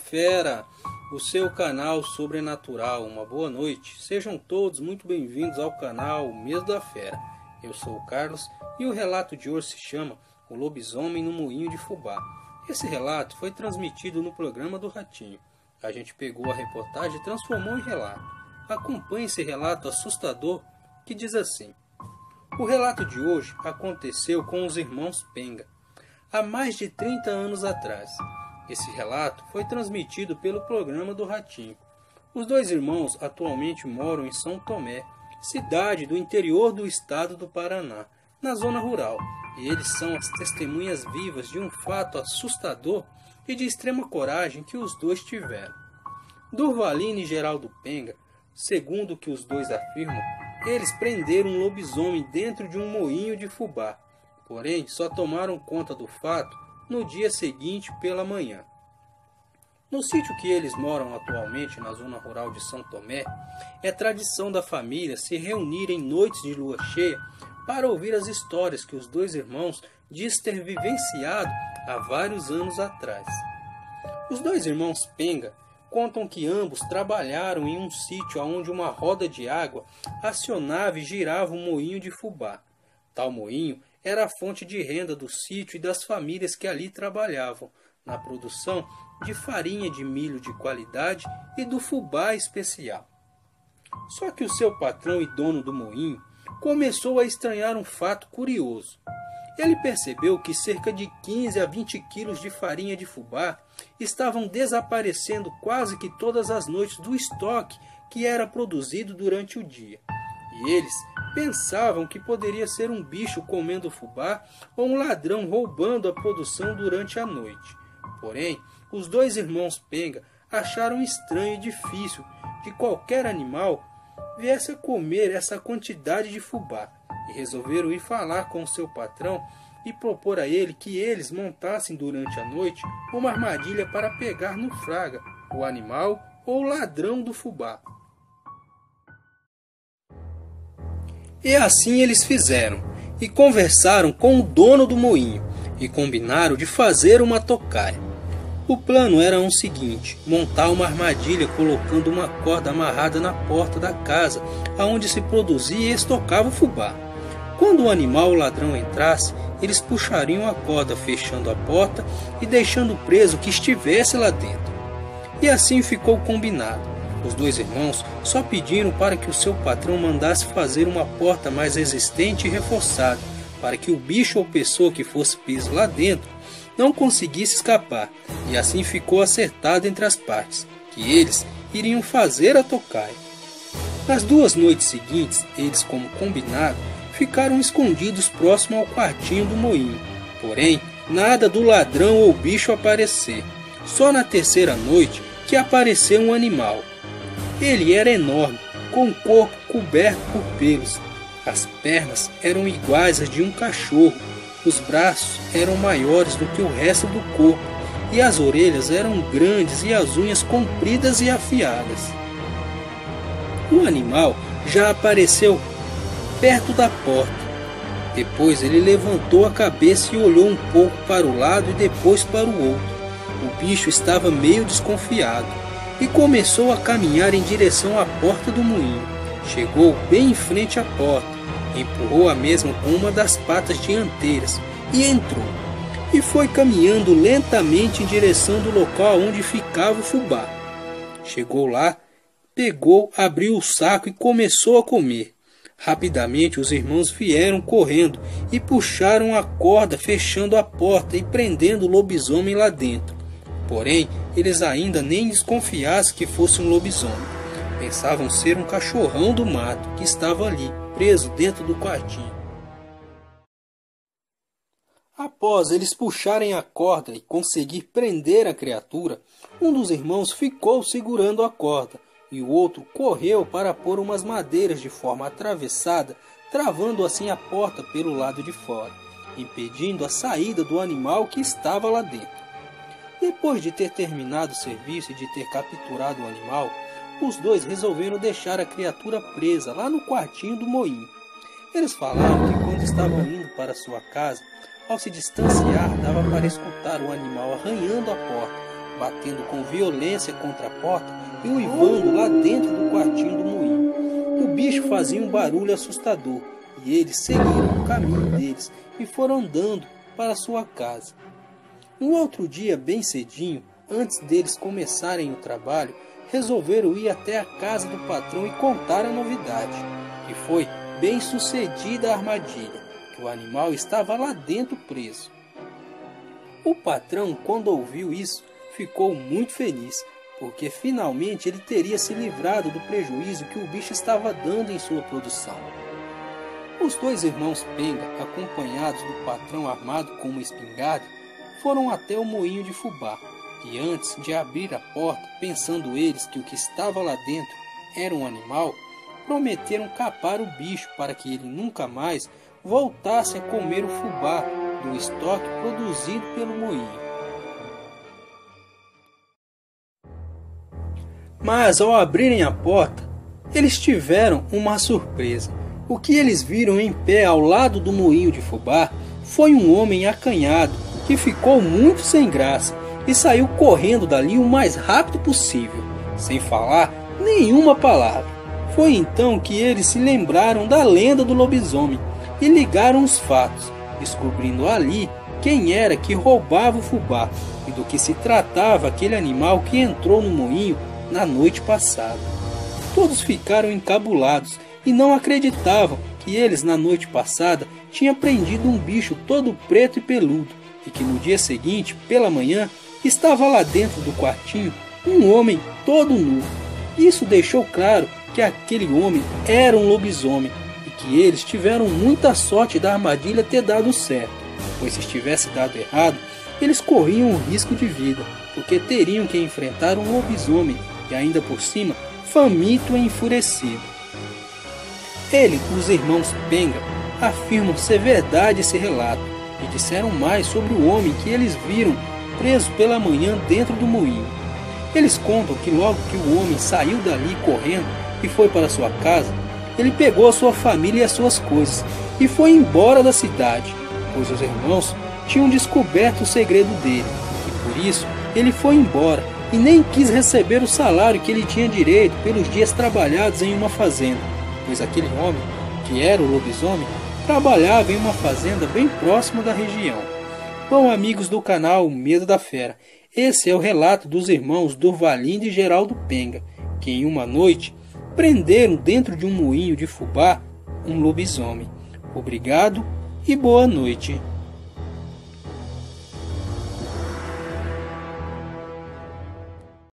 Fera, o seu canal sobrenatural. Uma boa noite. Sejam todos muito bem-vindos ao canal Medo da Fera. Eu sou o Carlos e o relato de hoje se chama O Lobisomem no Moinho de Fubá. Esse relato foi transmitido no programa do Ratinho. A gente pegou a reportagem e transformou em relato. Acompanhe esse relato assustador que diz assim: o relato de hoje aconteceu com os irmãos Penga, há mais de 30 anos atrás. Esse relato foi transmitido pelo programa do Ratinho. Os dois irmãos atualmente moram em São Tomé, cidade do interior do estado do Paraná, na zona rural, e eles são as testemunhas vivas de um fato assustador e de extrema coragem que os dois tiveram. Durvalino e Geraldo Penga, segundo o que os dois afirmam, eles prenderam um lobisomem dentro de um moinho de fubá, porém só tomaram conta do fato no dia seguinte pela manhã. No sítio que eles moram atualmente, na zona rural de São Tomé, é tradição da família se reunir em noites de lua cheia para ouvir as histórias que os dois irmãos dizem ter vivenciado há vários anos atrás. Os dois irmãos Penga contam que ambos trabalharam em um sítio onde uma roda de água acionava e girava um moinho de fubá. Tal moinho era a fonte de renda do sítio e das famílias que ali trabalhavam, na produção de farinha de milho de qualidade e do fubá especial. Só que o seu patrão e dono do moinho começou a estranhar um fato curioso. Ele percebeu que cerca de 15 a 20 quilos de farinha de fubá estavam desaparecendo quase que todas as noites do estoque que era produzido durante o dia. E eles pensavam que poderia ser um bicho comendo fubá ou um ladrão roubando a produção durante a noite. Porém, os dois irmãos Penga acharam estranho e difícil que qualquer animal viesse a comer essa quantidade de fubá e resolveram ir falar com seu patrão e propor a ele que eles montassem durante a noite uma armadilha para pegar no fraga o animal ou o ladrão do fubá. E assim eles fizeram, e conversaram com o dono do moinho, e combinaram de fazer uma tocaia. O plano era o seguinte: montar uma armadilha colocando uma corda amarrada na porta da casa, aonde se produzia e estocava o fubá. Quando o animal ou ladrão entrasse, eles puxariam a corda fechando a porta e deixando preso o que estivesse lá dentro. E assim ficou combinado. Os dois irmãos só pediram para que o seu patrão mandasse fazer uma porta mais resistente e reforçada, para que o bicho ou pessoa que fosse preso lá dentro não conseguisse escapar, e assim ficou acertado entre as partes, que eles iriam fazer a tocaia. Nas 2 noites seguintes, eles, como combinado, ficaram escondidos próximo ao quartinho do moinho, porém nada do ladrão ou bicho aparecer. Só na 3ª noite que apareceu um animal. Ele era enorme, com o corpo coberto por pelos. As pernas eram iguais às de um cachorro, os braços eram maiores do que o resto do corpo, e as orelhas eram grandes e as unhas compridas e afiadas. O animal já apareceu perto da porta. Depois ele levantou a cabeça e olhou um pouco para o lado e depois para o outro. O bicho estava meio desconfiado e começou a caminhar em direção à porta do moinho. Chegou bem em frente à porta, empurrou a mesma com uma das patas dianteiras e entrou. E foi caminhando lentamente em direção do local onde ficava o fubá. Chegou lá, pegou, abriu o saco e começou a comer. Rapidamente os irmãos vieram correndo e puxaram a corda, fechando a porta e prendendo o lobisomem lá dentro. Porém, eles ainda nem desconfiassem que fosse um lobisomem. Pensavam ser um cachorrão do mato que estava ali, preso dentro do quartinho. Após eles puxarem a corda e conseguir prender a criatura, um dos irmãos ficou segurando a corda e o outro correu para pôr umas madeiras de forma atravessada, travando assim a porta pelo lado de fora, impedindo a saída do animal que estava lá dentro. Depois de ter terminado o serviço e de ter capturado o animal, os dois resolveram deixar a criatura presa lá no quartinho do moinho. Eles falaram que quando estavam indo para sua casa, ao se distanciar, dava para escutar o animal arranhando a porta, batendo com violência contra a porta e uivando lá dentro do quartinho do moinho. O bicho fazia um barulho assustador e eles seguiram o caminho deles e foram andando para sua casa. No outro dia, bem cedinho, antes deles começarem o trabalho, resolveram ir até a casa do patrão e contar a novidade, que foi bem sucedida a armadilha, que o animal estava lá dentro preso. O patrão, quando ouviu isso, ficou muito feliz, porque finalmente ele teria se livrado do prejuízo que o bicho estava dando em sua produção. Os dois irmãos Penga, acompanhados do patrão armado com uma espingarda, foram até o moinho de fubá, e antes de abrir a porta, pensando eles que o que estava lá dentro era um animal, prometeram capar o bicho para que ele nunca mais voltasse a comer o fubá do estoque produzido pelo moinho. Mas ao abrirem a porta, eles tiveram uma surpresa. O que eles viram em pé ao lado do moinho de fubá foi um homem acanhado que ficou muito sem graça e saiu correndo dali o mais rápido possível, sem falar nenhuma palavra. Foi então que eles se lembraram da lenda do lobisomem e ligaram os fatos, descobrindo ali quem era que roubava o fubá e do que se tratava aquele animal que entrou no moinho na noite passada. Todos ficaram encabulados e não acreditavam que eles na noite passada tinham prendido um bicho todo preto e peludo e que no dia seguinte, pela manhã, estava lá dentro do quartinho um homem todo nu. Isso deixou claro que aquele homem era um lobisomem e que eles tiveram muita sorte da armadilha ter dado certo, pois se tivesse dado errado, eles corriam um risco de vida, porque teriam que enfrentar um lobisomem e ainda por cima faminto e enfurecido. Os irmãos Penga, afirmam ser verdade esse relato e disseram mais sobre o homem que eles viram preso pela manhã dentro do moinho. Eles contam que logo que o homem saiu dali correndo e foi para sua casa, ele pegou a sua família e as suas coisas e foi embora da cidade, pois os irmãos tinham descoberto o segredo dele e por isso ele foi embora e nem quis receber o salário que ele tinha direito pelos dias trabalhados em uma fazenda, pois aquele homem, que era o lobisomem, trabalhava em uma fazenda bem próxima da região. Bom, amigos do canal Medo da Fera, esse é o relato dos irmãos Durvalindo e Geraldo Penga, que em uma noite prenderam dentro de um moinho de fubá um lobisomem. Obrigado e boa noite.